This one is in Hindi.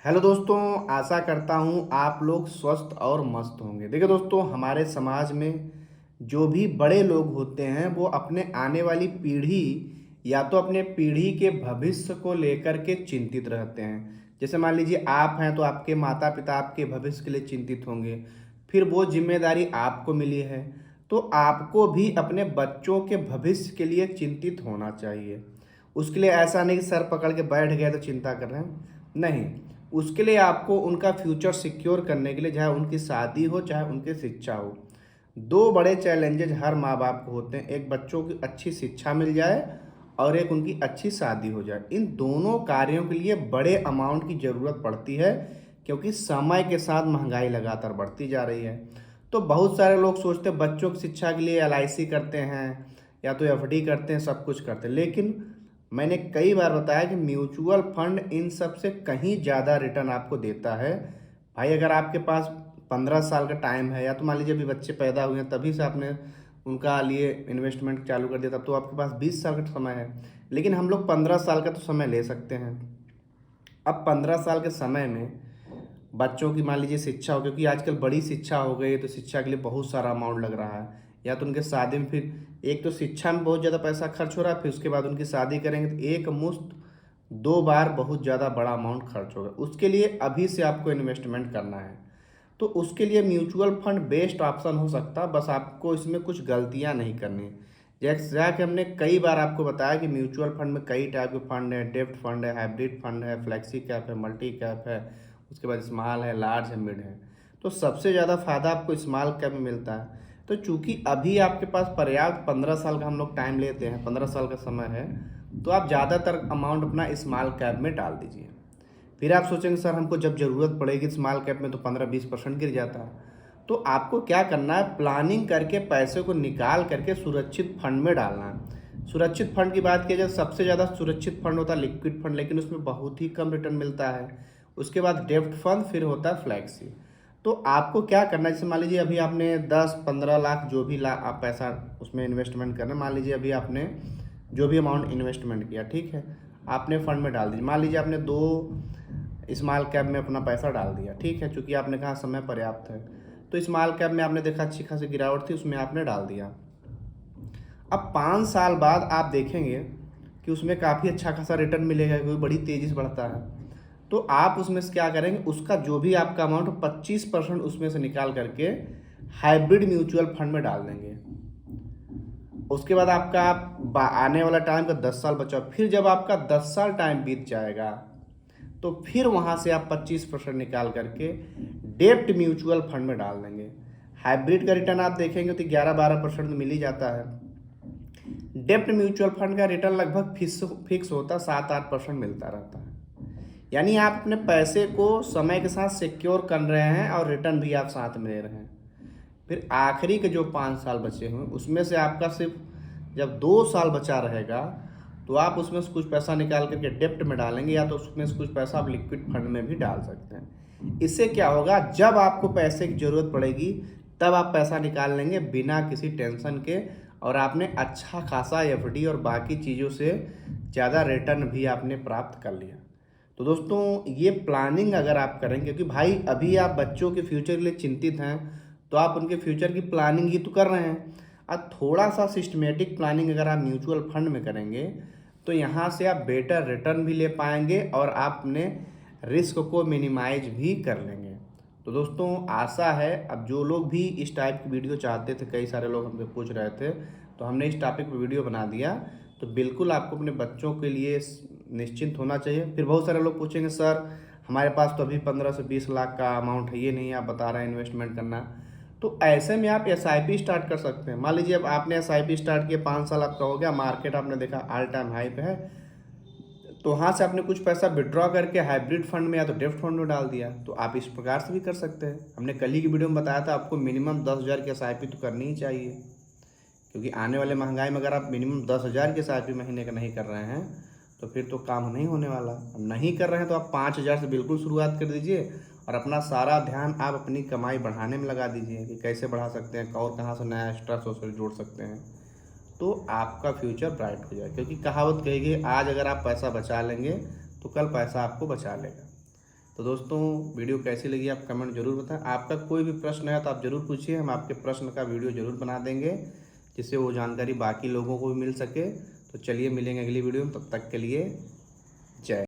हेलो दोस्तों, आशा करता हूँ आप लोग स्वस्थ और मस्त होंगे। देखिए दोस्तों, हमारे समाज में जो भी बड़े लोग होते हैं वो अपने आने वाली पीढ़ी या तो अपने पीढ़ी के भविष्य को लेकर के चिंतित रहते हैं। जैसे मान लीजिए आप हैं तो आपके माता पिता आपके भविष्य के लिए चिंतित होंगे। फिर वो जिम्मेदारी आपको मिली है, तो आपको भी अपने बच्चों के भविष्य के लिए चिंतित होना चाहिए। उसके लिए ऐसा नहीं कि सर पकड़ के बैठ गए तो चिंता कर रहे हैं, नहीं। उसके लिए आपको उनका फ्यूचर सिक्योर करने के लिए, चाहे उनकी शादी हो चाहे उनकी शिक्षा हो, दो बड़े चैलेंजेज हर माँ बाप को होते हैं। एक बच्चों की अच्छी शिक्षा मिल जाए और एक उनकी अच्छी शादी हो जाए। इन दोनों कार्यों के लिए बड़े अमाउंट की ज़रूरत पड़ती है, क्योंकि समय के साथ महंगाई लगातार बढ़ती जा रही है। तो बहुत सारे लोग सोचते हैं बच्चों की शिक्षा के लिए एलआईसी करते हैं या तो एफडी करते हैं, सब कुछ करते हैं, लेकिन मैंने कई बार बताया कि म्यूचुअल फंड इन सब से कहीं ज़्यादा रिटर्न आपको देता है। भाई अगर आपके पास 15 साल का टाइम है, या तो मान लीजिए अभी बच्चे पैदा हुए हैं तभी से आपने उनका लिए इन्वेस्टमेंट चालू कर दिया, तब तो आपके पास 20 साल का समय है। लेकिन हम लोग 15 साल का तो समय ले सकते हैं। अब 15 साल के समय में बच्चों की मान लीजिए शिक्षा हो, क्योंकि आजकल बड़ी शिक्षा हो गई है तो शिक्षा के लिए बहुत सारा अमाउंट लग रहा है। या तो उनके शादी में, फिर एक तो शिक्षा में बहुत ज़्यादा पैसा खर्च हो रहा है, फिर उसके बाद उनकी शादी करेंगे तो एक मुश्त दो बार बहुत ज़्यादा बड़ा अमाउंट खर्च होगा। उसके लिए अभी से आपको इन्वेस्टमेंट करना है, तो उसके लिए म्यूचुअल फंड बेस्ट ऑप्शन हो सकता है। बस आपको इसमें कुछ गलतियां नहीं करनी। जैसा कि हमने कई बार आपको बताया कि म्यूचुअल फंड में कई टाइप के फंड है, डेप्ट फंड है, हाइब्रिड फंड है, फ्लेक्सी कैप है, मल्टी कैप है, उसके बाद स्मॉल है, लार्ज है, मिड है। तो सबसे ज़्यादा फायदा आपको स्मॉल कैप में मिलता है। तो चूंकि अभी आपके पास पर्याप्त 15 साल का हम लोग टाइम लेते हैं, 15 साल का समय है, तो आप ज़्यादातर अमाउंट अपना स्मॉल कैप में डाल दीजिए। फिर आप सोचेंगे सर हमको जब ज़रूरत पड़ेगी स्मॉल कैप में तो 15-20% गिर जाता है। तो आपको क्या करना है, प्लानिंग करके पैसे को निकाल करके सुरक्षित फंड में डालना है। सुरक्षित फंड की बात की जाए, सबसे ज़्यादा सुरक्षित फंड होता है लिक्विड फंड, लेकिन उसमें बहुत ही कम रिटर्न मिलता है। उसके बाद डेब्ट फंड, फिर होता है फ्लैक्सी। तो आपको क्या करना है, जैसे मान लीजिए अभी आपने 10-15 लाख जो भी आप पैसा उसमें इन्वेस्टमेंट करना है, मान लीजिए अभी आपने जो भी अमाउंट इन्वेस्टमेंट किया, ठीक है, आपने फंड में डाल दीजिए। मान लीजिए आपने 2 स्मॉल कैप में अपना पैसा डाल दिया, ठीक है, चूंकि आपने कहा समय पर्याप्त है। तो स्मॉल कैप में आपने देखा अच्छी खासी गिरावट थी, उसमें आपने डाल दिया। अब 5 साल बाद आप देखेंगे कि उसमें काफ़ी अच्छा खासा रिटर्न मिलेगा, क्योंकि बड़ी तेज़ी से बढ़ता है। तो आप उसमें से क्या करेंगे, उसका जो भी आपका अमाउंट 25% उसमें से निकाल करके हाइब्रिड म्यूचुअल फंड में डाल देंगे। उसके बाद आपका आने वाला टाइम का 10 साल बचा, फिर जब आपका 10 साल टाइम बीत जाएगा तो फिर वहाँ से आप 25% निकाल करके डेप्ट म्यूचुअल फंड में डाल देंगे। हाइब्रिड का रिटर्न आप देखेंगे तो 11-12% मिल ही जाता है। डेप्ट म्यूचुअल फंड का रिटर्न लगभग फिक्स होता है, 7-8% मिलता रहता है। यानी आप अपने पैसे को समय के साथ सिक्योर कर रहे हैं और रिटर्न भी आप साथ में ले रहे हैं। फिर आखिरी के जो 5 साल बचे हुए उसमें से आपका सिर्फ जब 2 साल बचा रहेगा तो आप उसमें से कुछ पैसा निकाल करके डेप्ट में डालेंगे, या तो उसमें से कुछ पैसा आप लिक्विड फंड में भी डाल सकते हैं। इससे क्या होगा, जब आपको पैसे की ज़रूरत पड़ेगी तब आप पैसा निकाल लेंगे बिना किसी टेंशन के, और आपने अच्छा खासा एफडी और बाकी चीज़ों से ज़्यादा रिटर्न भी आपने प्राप्त कर लिया। तो दोस्तों, ये प्लानिंग अगर आप करेंगे, क्योंकि भाई अभी आप बच्चों के फ्यूचर के लिए चिंतित हैं, तो आप उनके फ्यूचर की प्लानिंग ही तो कर रहे हैं। अब थोड़ा सा सिस्टमेटिक प्लानिंग अगर आप म्यूचुअल फंड में करेंगे तो यहाँ से आप बेटर रिटर्न भी ले पाएंगे और आप अपने रिस्क को मिनिमाइज भी कर लेंगे। तो दोस्तों, आशा है अब जो लोग भी इस टाइप की वीडियो चाहते थे, कई सारे लोग हमसे पूछ रहे थे, तो हमने इस टॉपिक पर वीडियो बना दिया। तो बिल्कुल आपको अपने बच्चों के लिए निश्चिंत होना चाहिए। फिर बहुत सारे लोग पूछेंगे सर हमारे पास तो अभी 15 से 20 लाख का अमाउंट है, ये नहीं आप बता रहे हैं इन्वेस्टमेंट करना। तो ऐसे में आप एसआईपी स्टार्ट कर सकते हैं। मान लीजिए अब आपने एसआईपी स्टार्ट किया, 5 साल आपका हो गया, मार्केट आपने देखा ऑल टाइम हाई पे है, तो वहाँ से आपने कुछ पैसा विड्रॉ करके हाइब्रिड फंड में या तो डेप्ट फंड में डाल दिया। तो आप इस प्रकार से भी कर सकते हैं। हमने कल ही की वीडियो में बताया था आपको मिनिमम 10,000 की एसआईपी तो करनी ही चाहिए, क्योंकि आने वाले महंगाई में अगर आप मिनिमम 10,000 की एसआईपी महीने का नहीं कर रहे हैं तो फिर तो काम नहीं होने वाला। अब नहीं कर रहे हैं तो आप 5,000 से बिल्कुल शुरुआत कर दीजिए और अपना सारा ध्यान आप अपनी कमाई बढ़ाने में लगा दीजिए कि कैसे बढ़ा सकते हैं और कहाँ से नया एक्स्ट्रा सोर्स जोड़ सकते हैं, तो आपका फ्यूचर ब्राइट हो जाए। क्योंकि कहावत कही गई, आज अगर आप पैसा बचा लेंगे तो कल पैसा आपको बचा लेगा। तो दोस्तों वीडियो कैसी लगी आप कमेंट जरूर बताएं। आपका कोई भी प्रश्न है तो आप ज़रूर पूछिए, हम आपके प्रश्न का वीडियो ज़रूर बना देंगे जिससे वो जानकारी बाकी लोगों को भी मिल सके। तो चलिए मिलेंगे अगली वीडियो में, तब तक के लिए जय।